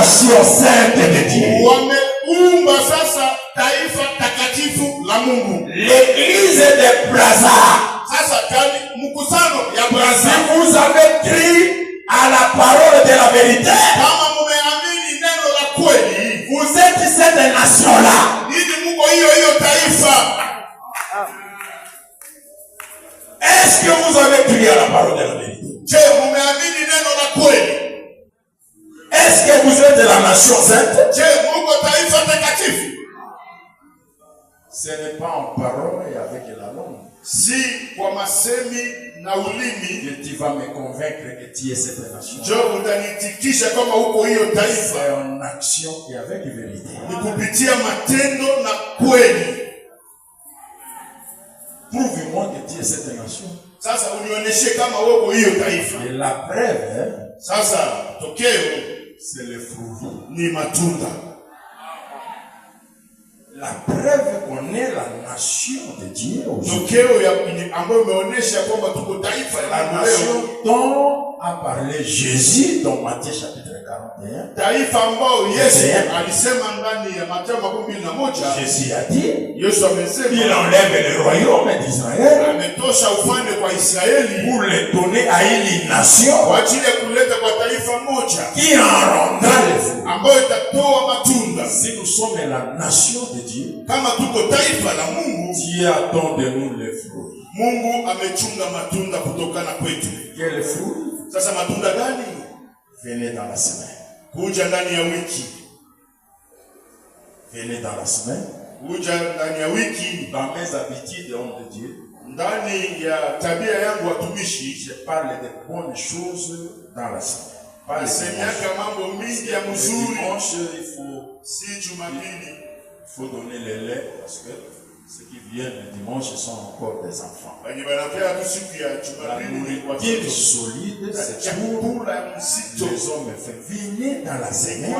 nation sainte de Dieu. Wameumba sasa taifa takatifu la Mungu. L'église de Brazza. Sasa kani mkusano ya Brazza. Si vous avez cru à la parole de la vérité, kama mumeamini neno la kweli, vous êtes cette nation-là. Nini Mungu hiyo taifa. Est-ce que vous avez cru à la parole de la vérité? Je mumeamini neno la kweli? Est-ce que vous êtes de la nation sainte? Je Mungu taifa takatifu? Ce n'est pas en parole et avec la langue. Si kwa masemi na ulimi que tu vas me convaincre que tu es cette nation. Je utanitikisha kama uko hiyo taifa. C'est en action et avec vérité. Ni kupitia matendo na kweli. Prouve-moi que tu es cette nation. Sasa unionyeshe kama uko hiyo taifa. Et la preuve, sasa tokeo, c'est le fruit. Ni matunda. La preuve qu'on est la nation de Dieu aujourd'hui. Tokeo ya ambayo imeonyesha kwamba tuko taifa la nation dont a parlé Jésus dans Matthieu chapitre 41. Taifa ambao Yesu alisema ndani ya Mathayo 21. Jésus a dit, Yesu amesema, il enlève le royaume d'Israël. Ametosha ufalme kwa Israeli pour le donner à une nation. Kwa ajili ya kuleta kwa taifa moja. Qui en rendra les fruits. Ambayo itatoa matunda. Si nous sommes la nation de Dieu, kama tuko taifa la Mungu, Dieu attend de nous les fruits. Mungu amechunga matunda kutokana kwetu. Quels fruits? Sasa matunda gani? Venez dans la semaine. Kuja ndani ya wiki. Venez dans la semaine. Kuja ndani ya wiki. Dans mes habitudes, homme de Dieu, ndani ya tabia yangu watumishi, je parle de bonnes choses dans la semaine. Nasemeka mambo mingi ya mzuri. Dimanche, il faut, si Jumapili, il faut donner les laits parce que ceux qui viennent le dimanche sont encore des enfants. La nourriture solide, c'est pour les hommes. Venez dans la semaine.